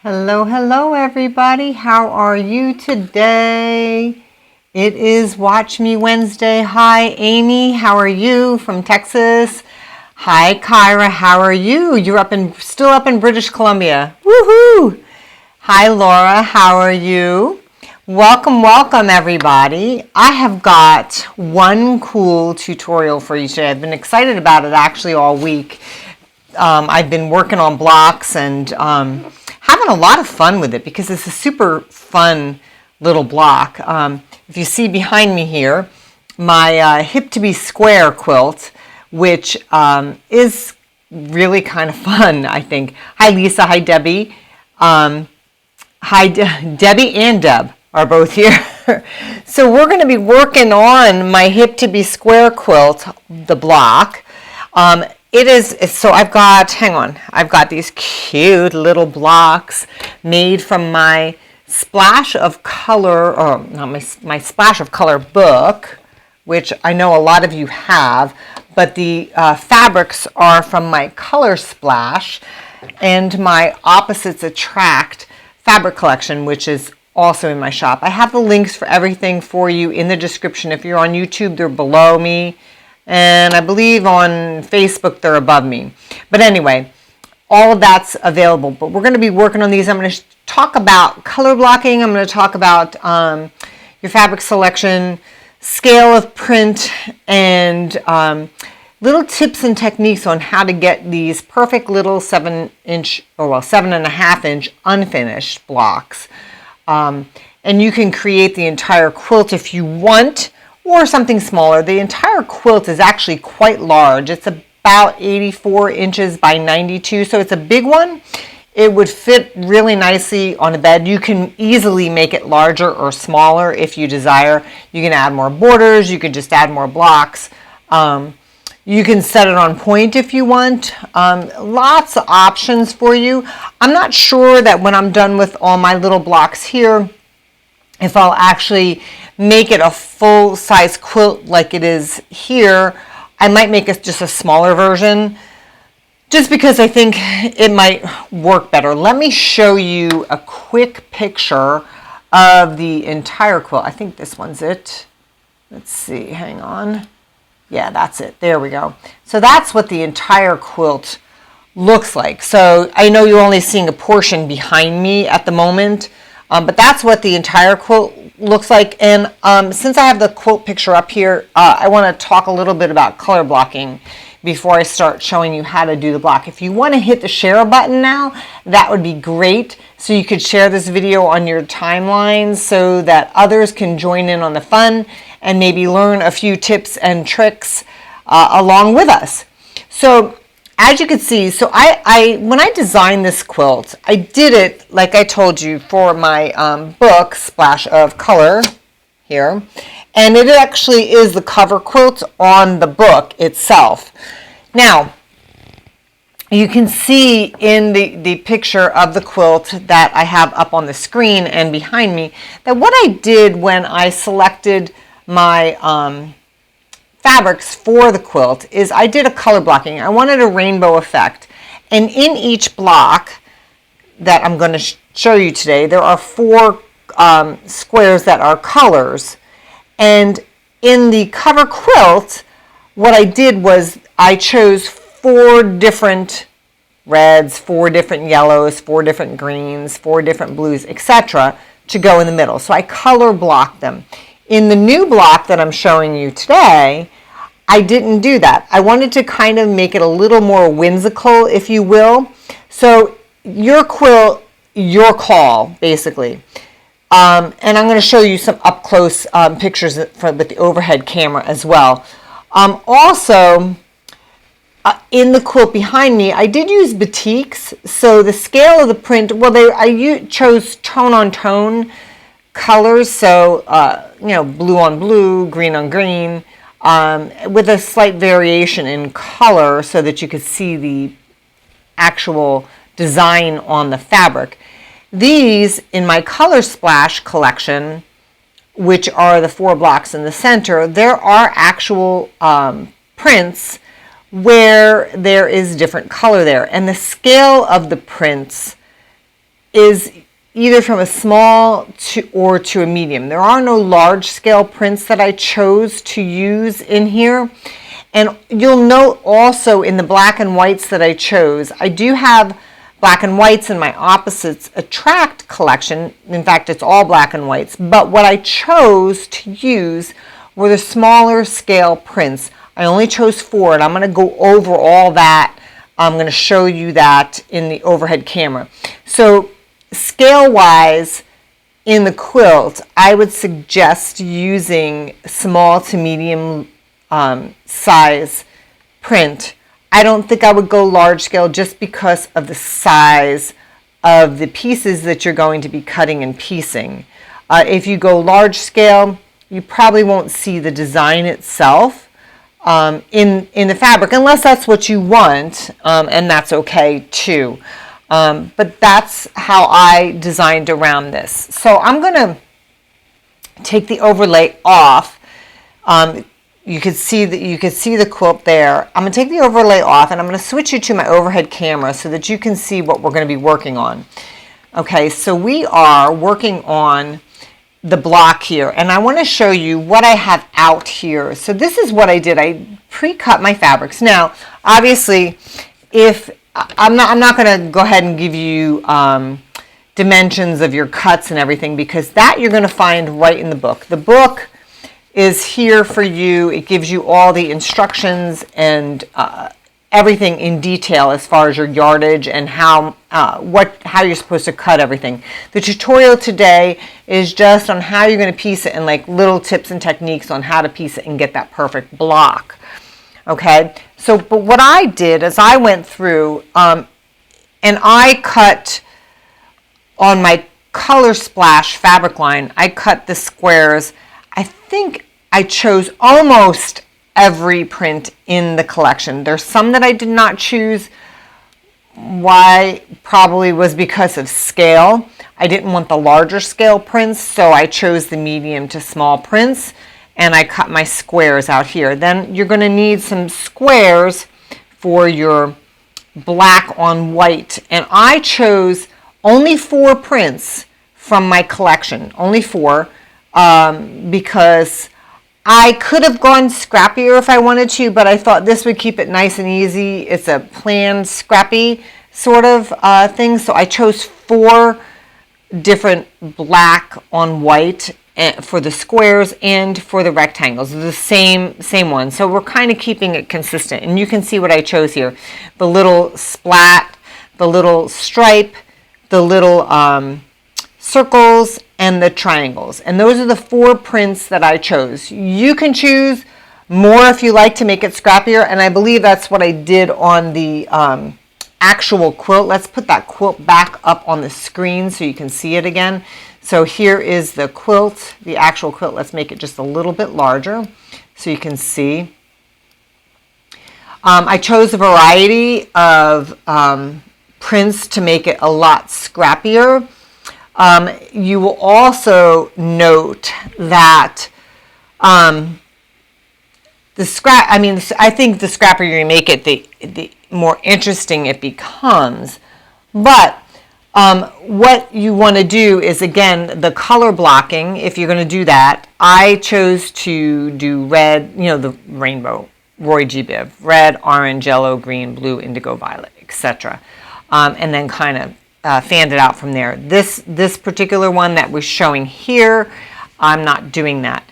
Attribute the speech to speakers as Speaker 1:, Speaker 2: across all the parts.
Speaker 1: Hello, hello everybody. How are you today? It is Watch Me Wednesday. Hi Amy, how are you from Texas? Hi Kyra, how are you? You're still up in British Columbia. Woohoo! Hi Laura, how are you? Welcome everybody. I have got one cool tutorial for you today. I've been excited about it actually all week. I've been working on blocks and having a lot of fun with it because it's a super fun little block. If you see behind me here, my hip to be square quilt, which is really kind of fun, I think. Hi Lisa, hi Debbie. Debbie and Deb are both here. So we're going to be working on my hip to be square quilt, the block. I've got these cute little blocks made from my Splash of Color, or not my Splash of Color book, which I know a lot of you have, but the fabrics are from my Color Splash and my Opposites Attract fabric collection, which is also in my shop. I have the links for everything for you in the description. If you're on YouTube, they're below me. And I believe on Facebook they're above me. But anyway, all of that's available. But we're going to be working on these. I'm going to talk about color blocking. I'm going to talk about your fabric selection, scale of print, and little tips and techniques on how to get these perfect little 7.5-inch unfinished blocks. And you can create the entire quilt if you want, or something smaller. The entire quilt is actually quite large. It's about 84 inches by 92, so it's a big one. It would fit really nicely on a bed. You can easily make it larger or smaller if you desire. You can add more borders, you could just add more blocks. You can set it on point if you want. Lots of options for you. I'm not sure that when I'm done with all my little blocks here, if I'll actually make it a full-size quilt like it is here. I might make it just a smaller version just because I think it might work better. Let me show you a quick picture of the entire quilt. I think this one's it. Let's see, hang on. Yeah, that's it. There we go. So that's what the entire quilt looks like. So I know you're only seeing a portion behind me at the moment, but that's what the entire quilt looks like. And since I have the quilt picture up here, I want to talk a little bit about color blocking before I start showing you how to do the block. If you want to hit the share button now, that would be great. So you could share this video on your timeline so that others can join in on the fun and maybe learn a few tips and tricks along with us. So as you can see, so when I designed this quilt, I did it, like I told you, for my book, Splash of Color, here. And it actually is the cover quilt on the book itself. Now, you can see in the picture of the quilt that I have up on the screen and behind me, that what I did when I selected my fabrics for the quilt is I did a color blocking. I wanted a rainbow effect. And in each block that I'm going to show you today, there are 4 squares that are colors. And in the cover quilt, what I did was I chose 4 different reds, 4 different yellows, 4 different greens, 4 different blues, etc. to go in the middle. So I color blocked them. In the new block that I'm showing you today, I didn't do that. I wanted to kind of make it a little more whimsical, if you will. So your quilt, your call, basically. And I'm going to show you some up-close pictures with the overhead camera as well. Also, in the quilt behind me, I did use batiks. So the scale of the print, well, I chose tone-on-tone colors, so blue on blue, green on green, with a slight variation in color so that you could see the actual design on the fabric. These, in my Color Splash collection, which are the 4 blocks in the center, there are actual prints where there is different color there, and the scale of the prints is either from a small to a medium. There are no large scale prints that I chose to use in here. And you'll note also in the black and whites that I chose, I do have black and whites in my Opposites Attract collection. In fact, it's all black and whites. But what I chose to use were the smaller scale prints. I only chose 4, and I'm going to go over all that. I'm going to show you that in the overhead camera. So scale-wise, in the quilt, I would suggest using small to medium size print. I don't think I would go large scale just because of the size of the pieces that you're going to be cutting and piecing. If you go large scale, you probably won't see the design itself in the fabric, unless that's what you want, and that's okay too. But that's how I designed around this. So I'm going to take the overlay off. You could see the quilt there. I'm going to take the overlay off, and I'm going to switch you to my overhead camera so that you can see what we're going to be working on. Okay, so we are working on the block here, and I want to show you what I have out here. So this is what I did. I pre-cut my fabrics. Now, obviously, if I'm not going to go ahead and give you dimensions of your cuts and everything, because that you're going to find right in the book. The book is here for you. It gives you all the instructions and everything in detail as far as your yardage and how you're supposed to cut everything. The tutorial today is just on how you're going to piece it and like little tips and techniques on how to piece it and get that perfect block. Okay, so but what I did is I went through and I cut on my Color Splash fabric line. I cut the squares. I think I chose almost every print in the collection. There's some that I did not choose. Why? Probably was because of scale. I didn't want the larger scale prints, so I chose the medium to small prints, and I cut my squares out here. Then you're going to need some squares for your black on white, and I chose only 4 prints from my collection, only 4. Because I could have gone scrappier if I wanted to, but I thought this would keep it nice and easy. It's a planned scrappy sort of thing. So I chose 4 different black on white for the squares and for the rectangles. The same one. So we're kind of keeping it consistent. And you can see what I chose here. The little splat, the little stripe, the little circles, and the triangles. And those are the 4 prints that I chose. You can choose more if you like to make it scrappier, and I believe that's what I did on the actual quilt. Let's put that quilt back up on the screen so you can see it again. So here is the quilt, the actual quilt. Let's make it just a little bit larger so you can see. I chose a variety of prints to make it a lot scrappier. You will also note that I think the scrappier you make it, the more interesting it becomes. But what you want to do is, again, the color blocking. If you're going to do that, I chose to do red, the rainbow, Roy G. Biv, red, orange, yellow, green, blue, indigo, violet, etc. And then kind of fanned it out from there. This particular one that we're showing here, I'm not doing that.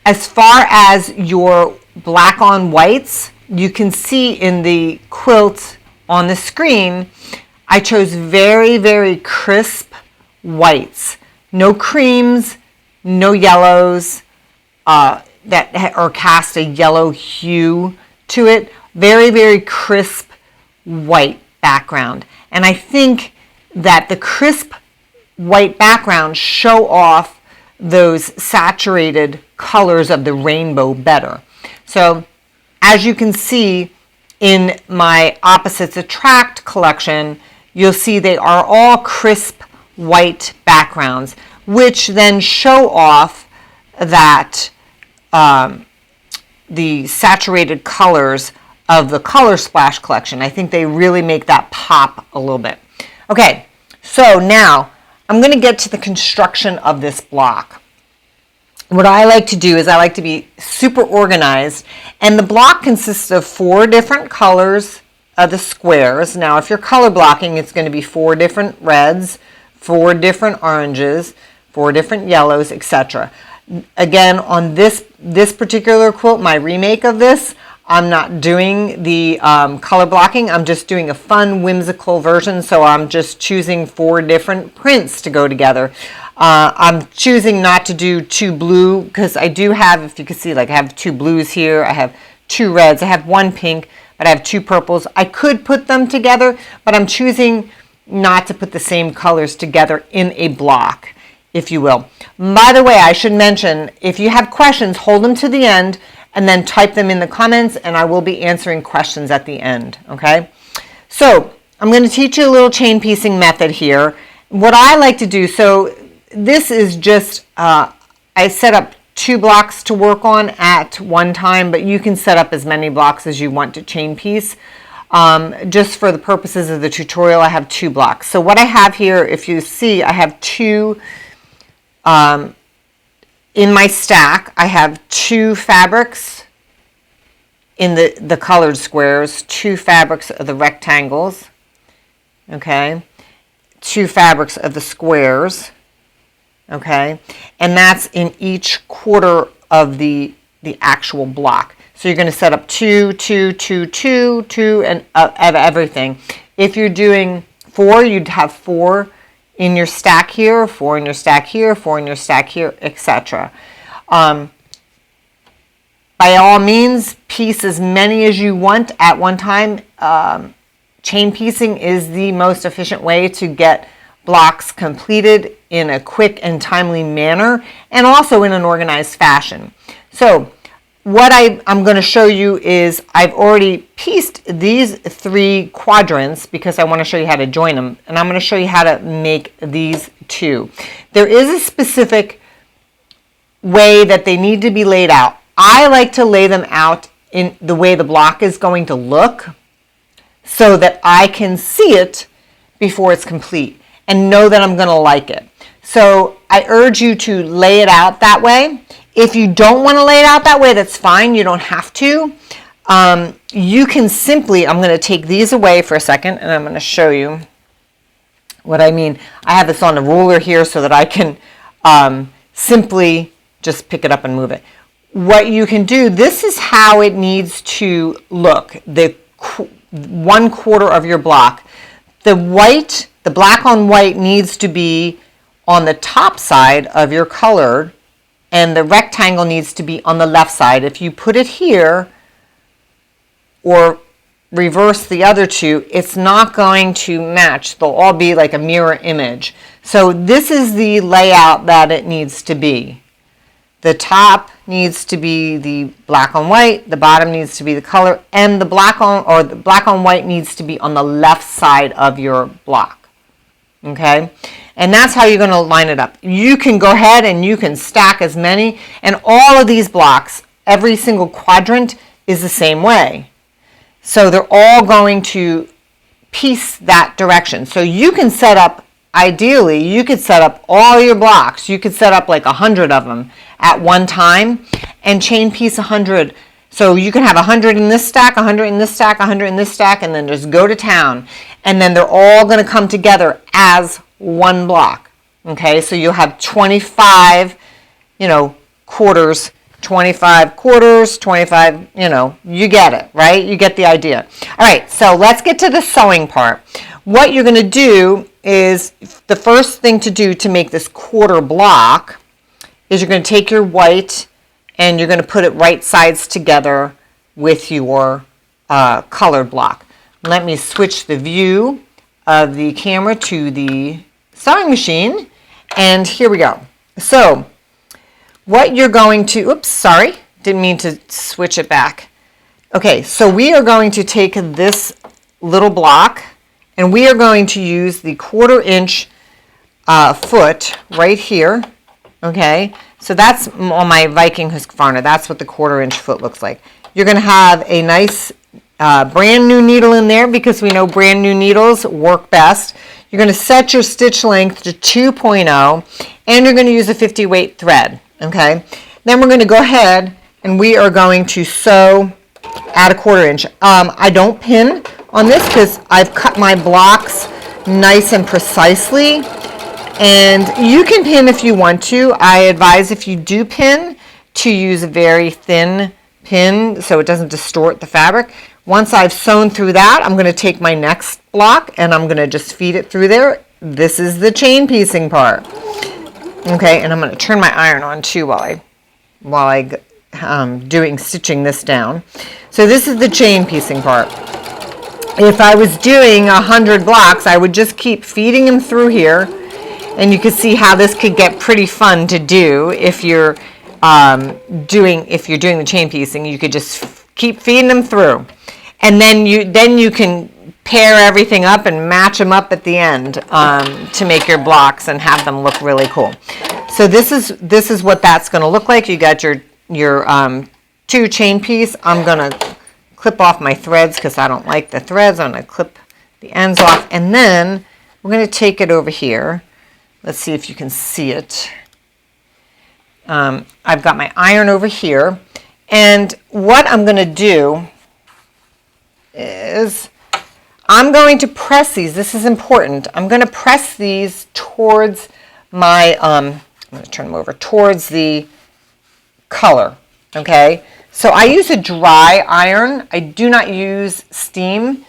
Speaker 1: As far as your black on whites, you can see in the quilt on the screen, I chose very, very crisp whites. No creams, no yellows that or cast a yellow hue to it. Very, very crisp white background. And I think that the crisp white background show off those saturated colors of the rainbow better. So as you can see in my Opposites Attract collection, you'll see they are all crisp white backgrounds, which then show off that the saturated colors of the Color Splash collection. I think they really make that pop a little bit. Okay, so now I'm going to get to the construction of this block. What I like to do is I like to be super organized, and the block consists of 4 different colors of the squares. Now, if you're color blocking, it's going to be 4 different reds, 4 different oranges, 4 different yellows, etc. Again, on this particular quilt, my remake of this, I'm not doing the color blocking. I'm just doing a fun, whimsical version. So I'm just choosing 4 different prints to go together. I'm choosing not to do 2 blue because I do have, if you can see, like I have 2 blues here. I have 2 reds. I have 1 pink, but I have 2 purples. I could put them together, but I'm choosing not to put the same colors together in a block, if you will. By the way, I should mention, if you have questions, hold them to the end and then type them in the comments, and I will be answering questions at the end, okay? So I'm going to teach you a little chain piecing method here. What I like to do, so this is just, I set up 2 blocks to work on at one time, but you can set up as many blocks as you want to chain piece. Just for the purposes of the tutorial, I have 2 blocks. So what I have here, if you see, I have 2, in my stack, I have 2 fabrics in the colored squares, 2 fabrics of the rectangles, okay, 2 fabrics of the squares, okay, and that's in each quarter of the actual block. So you're going to set up 2, 2, 2, 2, 2, and of everything. If you're doing 4, you'd have 4 in your stack here, 4 in your stack here, 4 in your stack here, etc. By all means, piece as many as you want at one time. Chain piecing is the most efficient way to get blocks completed in a quick and timely manner, and also in an organized fashion. So what I'm going to show you is I've already pieced these 3 quadrants because I want to show you how to join them, and I'm going to show you how to make these 2. There is a specific way that they need to be laid out. I like to lay them out in the way the block is going to look so that I can see it before it's complete and know that I'm going to like it. So I urge you to lay it out that way. If you don't want to lay it out that way, that's fine. You don't have to. You can simply, I'm going to take these away for a second, and I'm going to show you what I mean. I have this on a ruler here so that I can simply just pick it up and move it. What you can do, this is how it needs to look, the 1/4 of your block. The white, the black on white needs to be on the top side of your color, and the rectangle needs to be on the left side. If you put it here or reverse the other 2, it's not going to match. They'll all be like a mirror image. So this is the layout that it needs to be. The top needs to be the black on white, the bottom needs to be the color, and the black on white needs to be on the left side of your block. Okay? And that's how you're going to line it up. You can go ahead and you can stack as many, and all of these blocks, every single quadrant is the same way. So they're all going to piece that direction. So you can set up, ideally, you could set up all your blocks. You could set up like 100 of them at one time and chain piece 100. So you can have 100 in this stack, 100 in this stack, 100 in this stack, and then just go to town. And then they're all going to come together as one block. Okay, so you'll have 25, quarters, 25 quarters, 25, you get it, right? You get the idea. All right, so let's get to the sewing part. What you're going to do is, the first thing to do to make this quarter block is you're going to take your white and you're going to put it right sides together with your color block. Let me switch the view of the camera to the sewing machine, and here we go. So what you're going to, oops, sorry, didn't mean to switch it back. Okay, so we are going to take this little block and we are going to use the 1/4 inch foot right here. Okay, so that's on my Viking Husqvarna. That's what the 1/4 inch foot looks like. You're going to have a nice brand new needle in there because we know brand new needles work best. You're going to set your stitch length to 2.0, and you're going to use a 50 weight thread, okay? Then we're going to go ahead and we are going to sew at a 1/4 inch. I don't pin on this because I've cut my blocks nice and precisely, and you can pin if you want to. I advise if you do pin to use a very thin pin so it doesn't distort the fabric. Once I've sewn through that, I'm going to take my next block and I'm going to just feed it through there. This is the chain piecing part. Okay, and I'm going to turn my iron on too while I stitching this down. So this is the chain piecing part. If I was doing 100 blocks, I would just keep feeding them through here, and you can see how this could get pretty fun to do if you're doing the chain piecing. You could just keep feeding them through, and then you can pair everything up and match them up at the end to make your blocks and have them look really cool. So this is what that's going to look like. You got your 2 chain piece. I'm going to clip off my threads because I don't like the threads. I'm going to clip the ends off, and then we're going to take it over here. Let's see if you can see it. I've got my iron over here, and what I'm going to do is I'm going to press these. This is important. I'm going to press these towards my, I'm going to turn them over, towards the color, okay? So I use a dry iron. I do not use steam.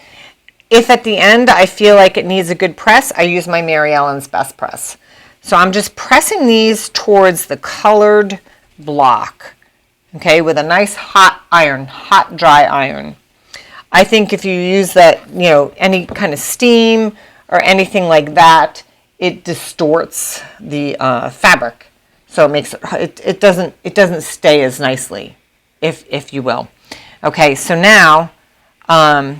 Speaker 1: If at the end I feel like it needs a good press, I use my Mary Ellen's Best Press. So I'm just pressing these towards the colored block, okay, with a nice hot iron, hot dry iron. I think if you use that, any kind of steam or anything like that, it distorts the fabric. So it makes it doesn't stay as nicely, if you will. Okay, so now I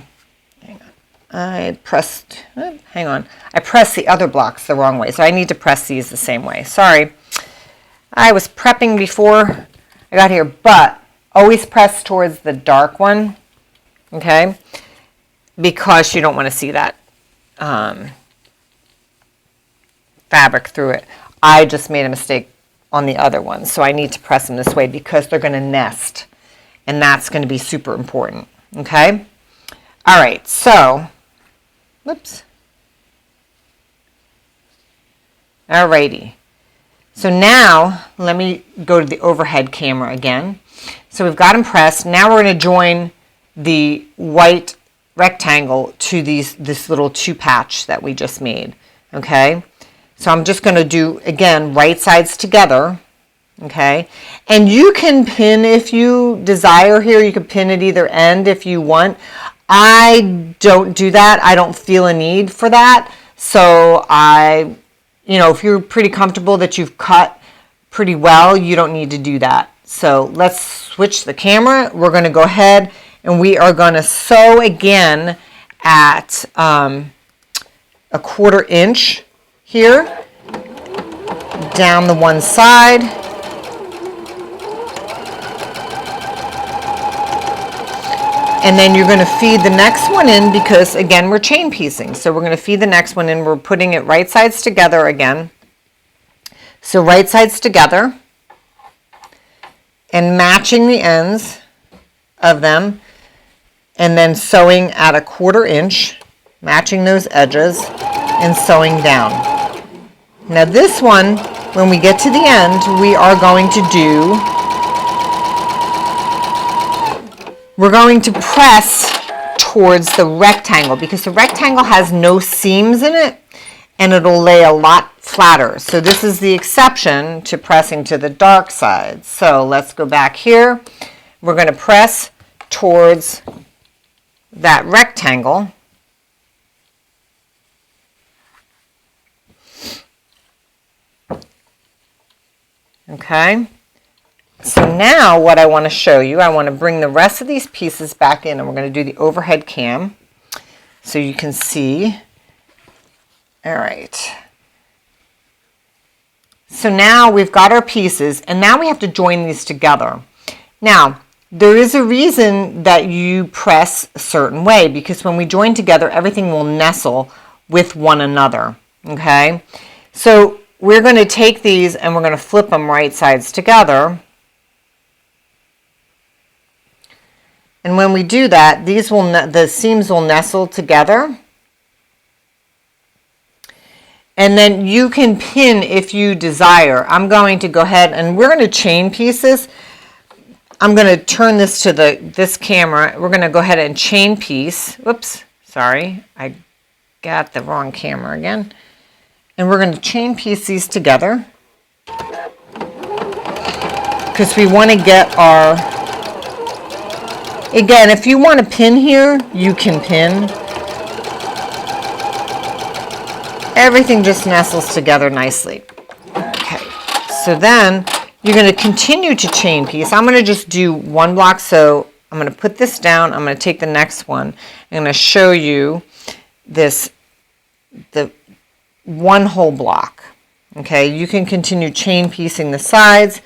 Speaker 1: pressed the other blocks the wrong way, so I need to press these the same way. Sorry, I was prepping before I got here, but always press towards the dark one, okay, because you don't want to see that fabric through it. I just made a mistake on the other one, so I need to press them this way because they're going to nest, and that's going to be super important, okay? All right, so, whoops. All righty. So now, let me go to the overhead camera again. So we've got them pressed. Now we're going to join the white rectangle to this little 2 patch that we just made, okay? So I'm just going to do, again, right sides together, okay? And you can pin if you desire here. You can pin at either end if you want. I don't do that. I don't feel a need for that. So if you're pretty comfortable that you've cut pretty well, you don't need to do that. So let's switch the camera. We're going to go ahead and we are going to sew again at a 1/4 inch here down the one side. And then you're going to feed the next one in because, again, we're chain piecing. So we're going to feed the next one in. We're putting it right sides together again. So right sides together and matching the ends of them, and then sewing at a 1/4 inch, matching those edges and sewing down. Now this one, when we get to the end, we are going to do, we're going to press towards the rectangle because the rectangle has no seams in it and it'll lay a lot flatter. So this is the exception to pressing to the dark side. So let's go back here. We're going to press towards that rectangle. Okay. So now what I want to show you, I want to bring the rest of these pieces back in, and we're going to do the overhead cam so you can see. All right. So now we've got our pieces, and now we have to join these together. Now, there is a reason that you press a certain way, because when we join together, everything will nestle with one another, okay? So we're going to take these and we're going to flip them right sides together. And when we do that, these will the seams will nestle together. And then you can pin if you desire. I'm going to go ahead and we're going to chain pieces. I'm going to turn this to this camera. We're going to go ahead and chain piece. Whoops, sorry. I got the wrong camera again. And we're going to chain piece these together because we want to get our, again, if you want to pin here, you can pin. Everything just nestles together nicely. Okay, so then you're going to continue to chain piece. I'm going to just do one block, so I'm going to put this down. I'm going to take the next one. I'm going to show you the one whole block. Okay, you can continue chain piecing the sides.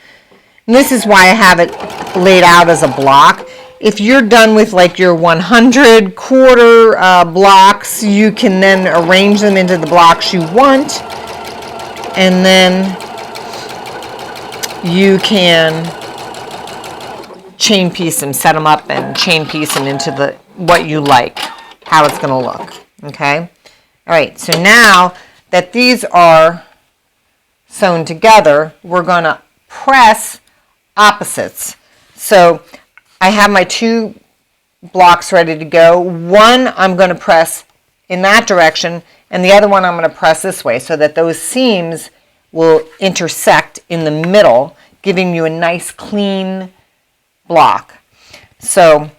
Speaker 1: And this is why I have it laid out as a block. If you're done with like your 100 quarter blocks, you can then arrange them into the blocks you want, and then you can chain piece them, set them up and chain piece them into what you like, how it's going to look. Okay? All right, so now that these are sewn together, we're going to press opposites. So I have my two blocks ready to go. One I'm going to press in that direction, and the other one I'm going to press this way so that those seams will intersect in the middle, giving you a nice clean block. So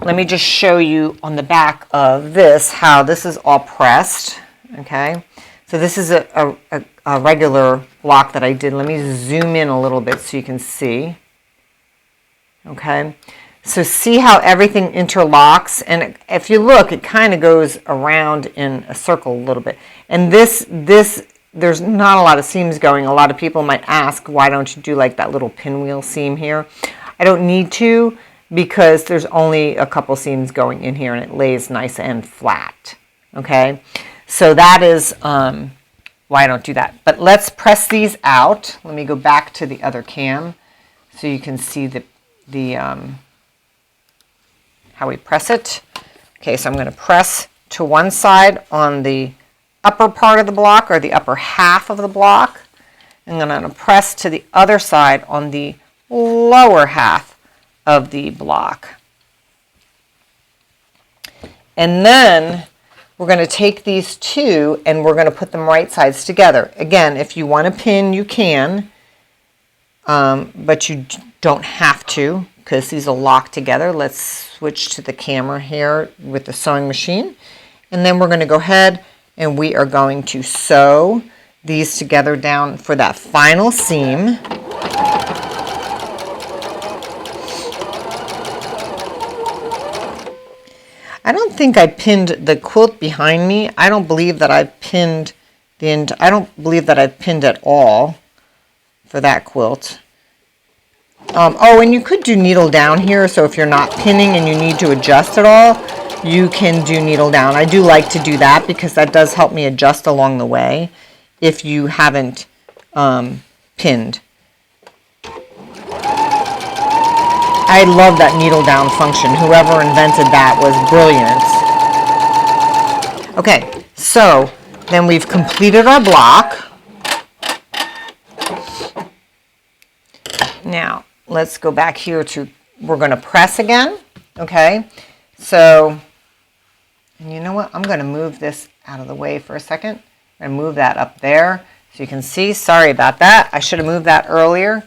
Speaker 1: let me just show you on the back of this how this is all pressed. Okay, so this is a regular block that I did. Let me zoom in a little bit so you can see. Okay, so see how everything interlocks, and if you look, it kind of goes around in a circle a little bit. And this there's not a lot of seams going. A lot of people might ask, why don't you do like that little pinwheel seam here? I don't need to, because there's only a couple seams going in here and it lays nice and flat. Okay, so that is why I don't do that. But let's press these out. Let me go back to the other cam so you can see how we press it. Okay, so I'm going to press to one side on the upper part of the block, or the upper half of the block, and then I'm going to press to the other side on the lower half of the block. And then we're going to take these two and we're going to put them right sides together. Again, if you want to pin, you can, but you don't have to, because these will lock together. Let's switch to the camera here with the sewing machine. And then we're going to go ahead and we are going to sew these together down for that final seam. I don't think I pinned the quilt behind me. I don't believe that I've pinned I don't believe that I've pinned at all for that quilt. Oh, and you could do needle down here, so if you're not pinning and you need to adjust at all, you can do needle down. I do like to do that because that does help me adjust along the way if you haven't pinned. I love that needle down function. Whoever invented that was brilliant. Okay, so then we've completed our block. Now, let's go back here to, we're going to press again. Okay, so, and you know what? I'm going to move this out of the way for a second. I'm going to move that up there so you can see. Sorry about that. I should have moved that earlier.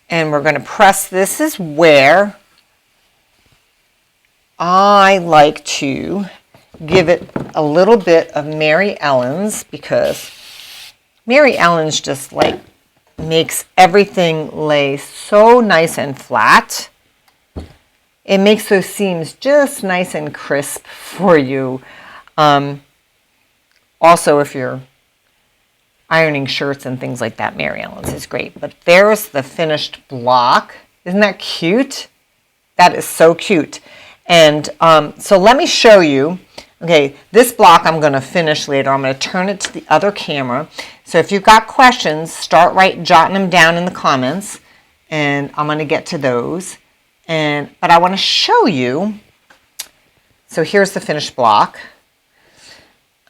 Speaker 1: And we're going to press. This is where I like to give it a little bit of Mary Ellen's, because Mary Ellen's just like makes everything lay so nice and flat. It makes those seams just nice and crisp for you. Also, if you're ironing shirts and things like that, Mary Ellen's is great. But there's the finished block. Isn't that cute? That is so cute. And so let me show you. Okay, this block I'm going to finish later. I'm going to turn it to the other camera. So if you've got questions, start jotting them down in the comments, and I'm going to get to those. But I want to show you, so here's the finished block.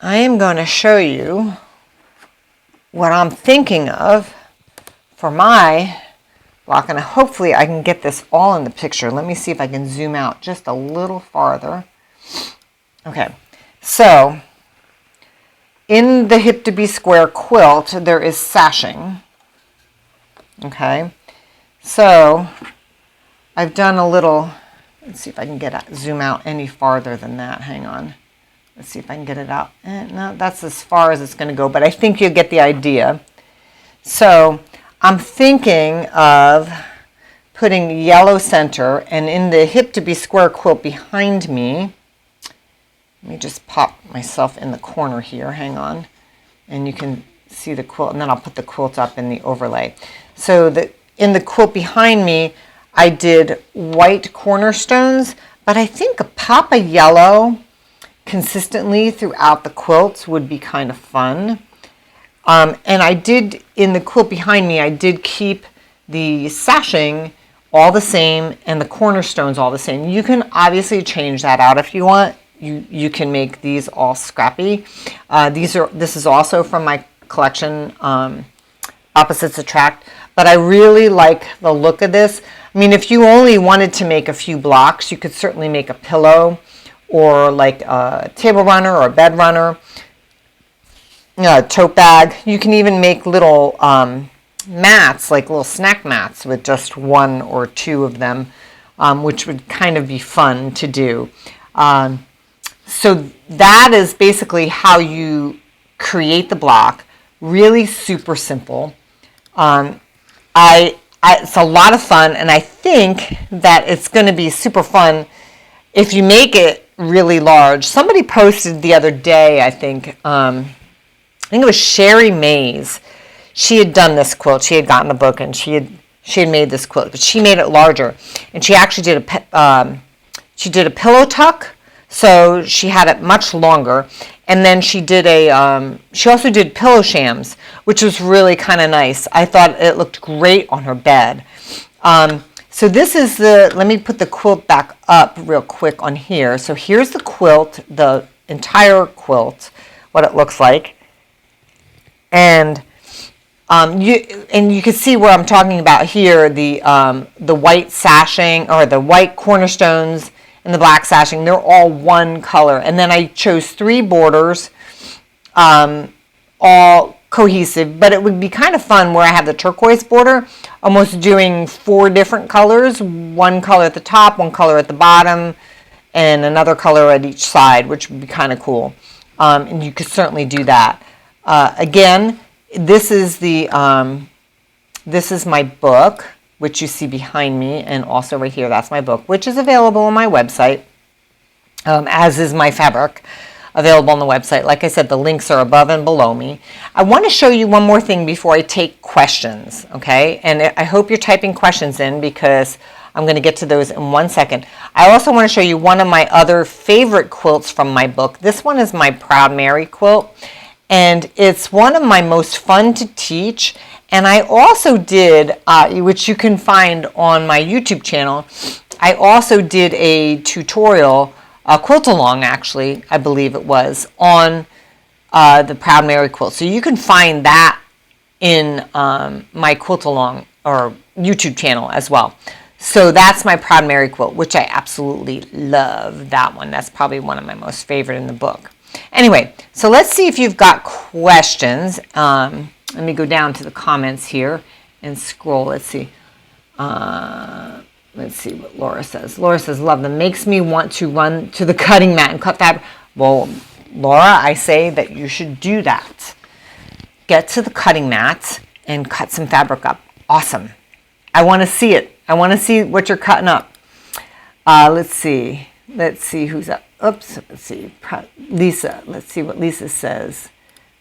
Speaker 1: I am going to show you what I'm thinking of for my block, and hopefully I can get this all in the picture. Let me see if I can zoom out just a little farther. Okay, so in the hip to be square quilt, there is sashing. Okay, so I've done a little, let's see if I can zoom out any farther than that. Hang on. Let's see if I can get it out. No, that's as far as it's going to go, but I think you get the idea. So I'm thinking of putting yellow center, and in the hip to be square quilt behind me, let me just pop myself in the corner here, hang on, and you can see the quilt, and then I'll put the quilt up in the overlay. So in the quilt behind me, I did white cornerstones, but I think a pop of yellow consistently throughout the quilts would be kind of fun. And I did, in the quilt behind me, I did keep the sashing all the same and the cornerstones all the same. You can obviously change that out if you want. You can make these all scrappy. This is also from my collection, Opposites Attract, but I really like the look of this. I mean, if you only wanted to make a few blocks, you could certainly make a pillow or like a table runner or a bed runner, a tote bag. You can even make little mats, like little snack mats with just one or two of them, which would kind of be fun to do. So that is basically how you create the block. Really super simple. It's a lot of fun, and I think that it's going to be super fun if you make it really large. Somebody posted the other day, I think it was Sherry Mays. She had done this quilt. She had gotten the book, and she had made this quilt, but she made it larger, and she actually did a pillow tuck. So she had it much longer, and then she also did pillow shams, which was really kind of nice. I thought it looked great on her bed. So this is let me put the quilt back up real quick on here. So here's the quilt, the entire quilt, what it looks like. And you can see where I'm talking about here, the white sashing, or the white cornerstones, and the black sashing, they're all one color. And then I chose 3 borders, all cohesive, but it would be kind of fun where I have the turquoise border, almost doing 4 different colors, one color at the top, one color at the bottom, and another color at each side, which would be kind of cool. And you could certainly do that. Again, this is my book, which you see behind me, and also right here, that's my book, which is available on my website, as is my fabric, available on the website. Like I said, the links are above and below me. I want to show you one more thing before I take questions, okay? And I hope you're typing questions in, because I'm going to get to those in 1 second. I also want to show you one of my other favorite quilts from my book. This one is my Proud Mary quilt, and it's one of my most fun to teach. And I also did, which you can find on my YouTube channel, I also did a tutorial, a quilt along actually, I believe it was, on the Proud Mary quilt. So you can find that in my quilt along or YouTube channel as well. So that's my Proud Mary quilt, which I absolutely love that one. That's probably one of my most favorite in the book. Anyway, so let's see if you've got questions. Let me go down to the comments here and scroll. Let's see. Let's see what Laura says. Laura says, love them. Makes me want to run to the cutting mat and cut fabric. Well, Laura, I say that you should do that. Get to the cutting mat and cut some fabric up. Awesome. I want to see it. I want to see what you're cutting up. Let's see. Let's see who's up. Oops. Let's see. Lisa. Let's see what Lisa says.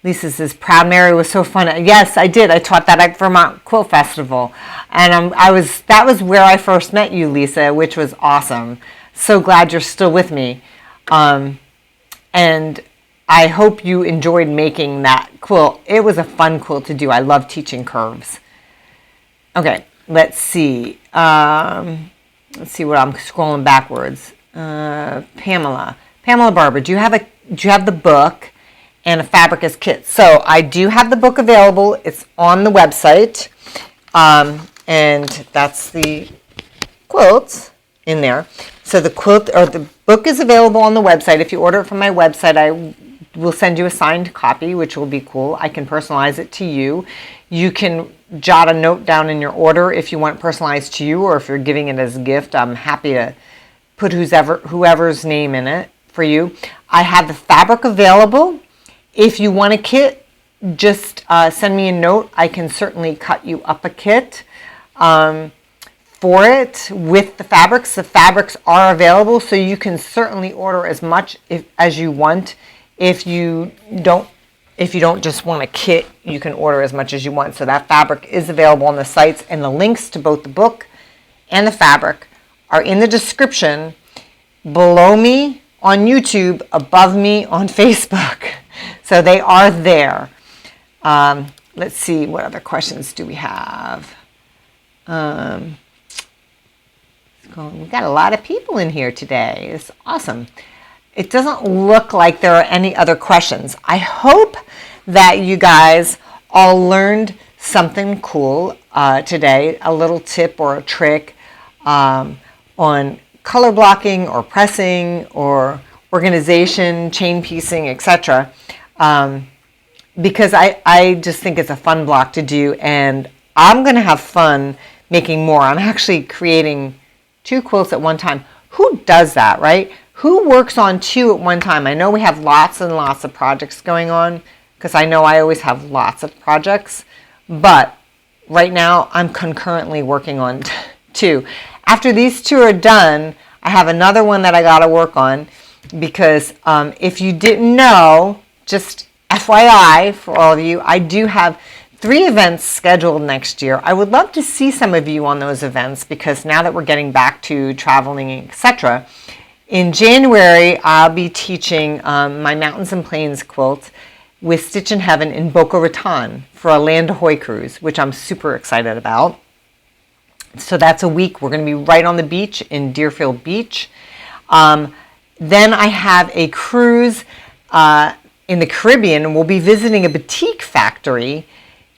Speaker 1: Lisa says, Proud Mary was so fun. Yes, I did. I taught that at Vermont Quilt Festival. And that was where I first met you, Lisa, which was awesome. So glad you're still with me. And And I hope you enjoyed making that quilt. It was a fun quilt to do. I love teaching curves. Okay, let's see. Let's see what I'm scrolling backwards. Pamela Barber, do you have the book and a fabric as kit? So I do have the book available. It's on the website, and that's the quilts in there. So the book is available on the website. If you order it from my website, I will send you a signed copy, which will be cool. I can personalize it to you. You can jot a note down in your order if you want it personalized to you, or if you're giving it as a gift. I'm happy to put whoever's name in it for you. I have the fabric available. If you want a kit, just send me a note. I can certainly cut you up a kit for it with the fabrics. The fabrics are available, so you can certainly order as much as you want. If you don't just want a kit, you can order as much as you want. So that fabric is available on the sites, and the links to both the book and the fabric are in the description below me on YouTube, above me on Facebook. So they are there. Let's see, what other questions do we have? We've got a lot of people in here today. It's awesome. It doesn't look like there are any other questions. I hope that you guys all learned something cool today, a little tip or a trick on color blocking or pressing or organization, chain piecing, etc. Because I just think it's a fun block to do, and I'm going to have fun making more. I'm actually creating 2 quilts at one time. Who does that, right? Who works on 2 at one time? I know we have lots and lots of projects going on, because I know I always have lots of projects, but right now I'm concurrently working on 2. After these 2 are done, I have another one that I got to work on, because if you didn't know, just FYI for all of you, I do have 3 events scheduled next year. I would love to see some of you on those events, because now that we're getting back to traveling, etc., in January, I'll be teaching my Mountains and Plains quilt with Stitch in Heaven in Boca Raton for a Land Ahoy cruise, which I'm super excited about. So that's a week. We're going to be right on the beach in Deerfield Beach. Then I have a cruise in the Caribbean, and we'll be visiting a batik factory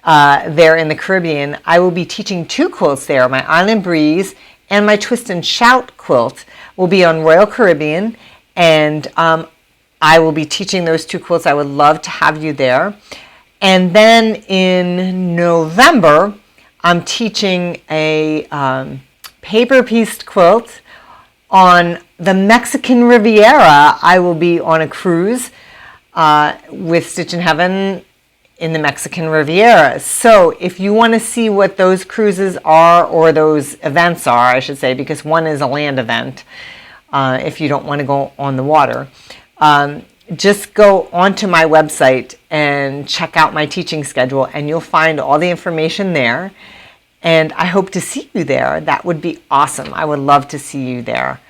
Speaker 1: there in the Caribbean. I will be teaching 2 quilts there, my Island Breeze and my Twist and Shout quilt will be on Royal Caribbean, and I will be teaching those 2 quilts. I would love to have you there. And then in November, I'm teaching a paper pieced quilt on the Mexican Riviera. I will be on a cruise with Stitch in Heaven in the Mexican Riviera. So if you want to see what those cruises are, or those events are, I should say, because one is a land event, if you don't want to go on the water, just go onto my website and check out my teaching schedule, and you'll find all the information there. And I hope to see you there. That would be awesome. I would love to see you there.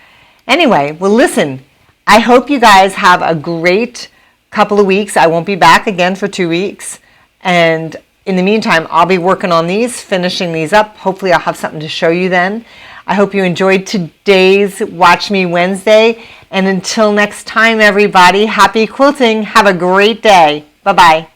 Speaker 1: Anyway, well, listen, I hope you guys have a great couple of weeks. I won't be back again for 2 weeks. And in the meantime, I'll be working on these, finishing these up. Hopefully I'll have something to show you then. I hope you enjoyed today's Watch Me Wednesday. And until next time, everybody, happy quilting. Have a great day. Bye-bye.